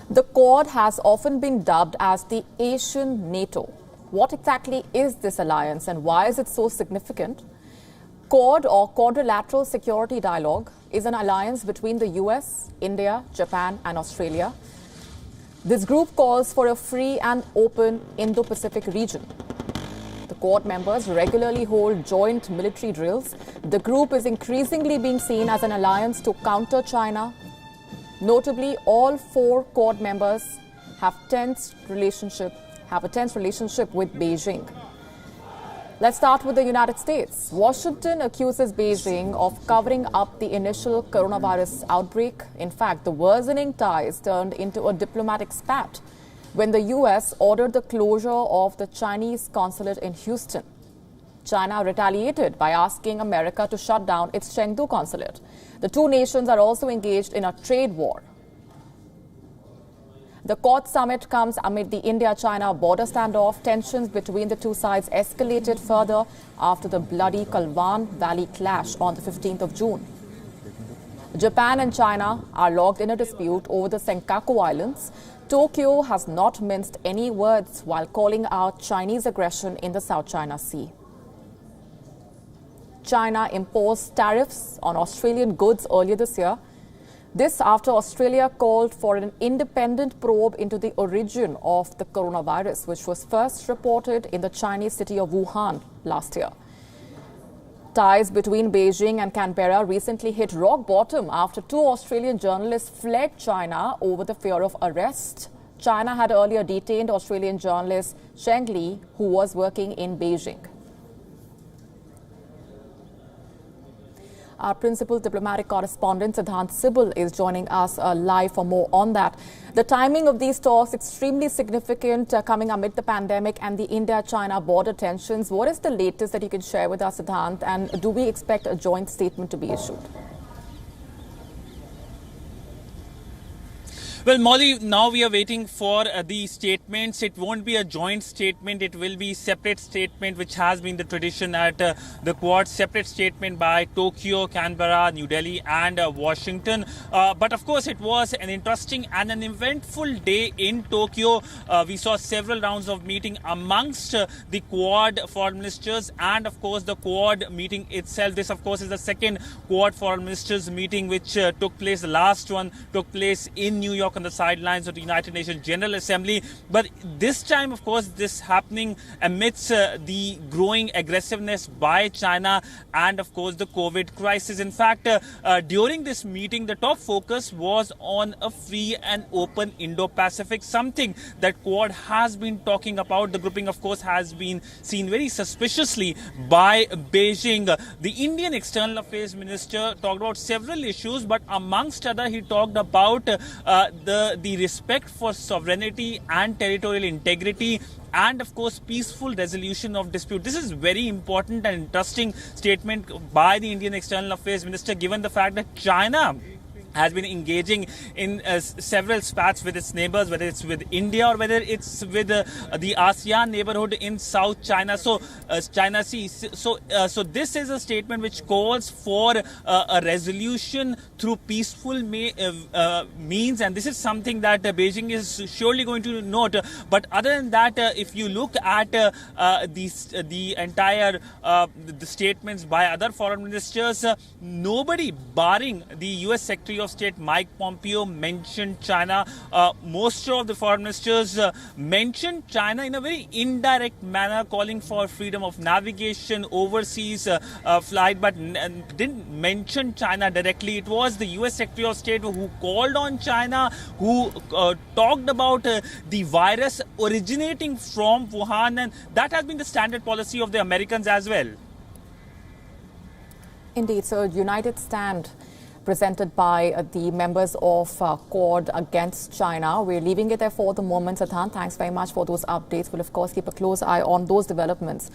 The Quad has often been dubbed as the Asian NATO. What exactly is this alliance and why is it so significant? Quad, or Quadrilateral Security Dialogue, is an alliance between the US, India, Japan and Australia. This group calls for a free and open Indo-Pacific region. The Quad members regularly hold joint military drills. The group is increasingly being seen as an alliance to counter China. Notably, all four Quad members have a tense relationship with Beijing. Let's start with the United States. Washington accuses Beijing of covering up the initial coronavirus outbreak. In fact, the worsening ties turned into a diplomatic spat when the US ordered the closure of the Chinese consulate in Houston. China retaliated by asking America to shut down its Chengdu consulate. The two nations are also engaged in a trade war. The Quad summit comes amid the India-China border standoff. Tensions between the two sides escalated further after the bloody Galwan Valley clash on the 15th of June. Japan and China are locked in a dispute over the Senkaku Islands. Tokyo has not minced any words while calling out Chinese aggression in the South China Sea. China imposed tariffs on Australian goods earlier this year. This after Australia called for an independent probe into the origin of the coronavirus, which was first reported in the Chinese city of Wuhan last year. Ties between Beijing and Canberra recently hit rock bottom after two Australian journalists fled China over the fear of arrest. China had earlier detained Australian journalist Sheng Li, who was working in Beijing. Our principal diplomatic correspondent, Siddhant Sibal, is joining us live for more on that. The timing of these talks extremely significant, coming amid the pandemic and the India-China border tensions. What is the latest that you can share with us, Siddhant, and do we expect a joint statement to be issued? Well, Molly, now we are waiting for the statements. It won't be a joint statement. It will be separate statement, which has been the tradition at the Quad. Separate statement by Tokyo, Canberra, New Delhi and Washington. But of course, it was an interesting and an eventful day in Tokyo. We saw several rounds of meeting amongst the Quad foreign ministers and of course the Quad meeting itself. This of course is the second Quad foreign ministers meeting which took place. The last one took place in New York on the sidelines of the United Nations General Assembly. But this time, of course, this happening amidst the growing aggressiveness by China and, of course, the COVID crisis. In fact, during this meeting, the top focus was on a free and open Indo-Pacific, something that Quad has been talking about. The grouping, of course, has been seen very suspiciously by Beijing. The Indian External Affairs Minister talked about several issues, but amongst other, he talked about the respect for sovereignty and territorial integrity and of course peaceful resolution of dispute. This is very important and interesting statement by the Indian External Affairs Minister, given the fact that China has been engaging in several spats with its neighbors, whether it's with India or whether it's with the ASEAN neighborhood in South China, China Sea. So this is a statement which calls for a resolution through peaceful means, and this is something that Beijing is surely going to note. But other than that, if you look at the entire the statements by other foreign ministers, nobody barring the US Secretary of State Mike Pompeo mentioned China. Most of the foreign ministers mentioned China in a very indirect manner, calling for freedom of navigation, overseas flight, but didn't mention China directly. It was the US Secretary of State who called on China, who talked about the virus originating from Wuhan, and that has been the standard policy of the Americans as well. Indeed, so a united stand presented by the members of Quad against China. We're leaving it there for the moment, Siddhant. Thanks very much for those updates. We'll, of course, keep a close eye on those developments.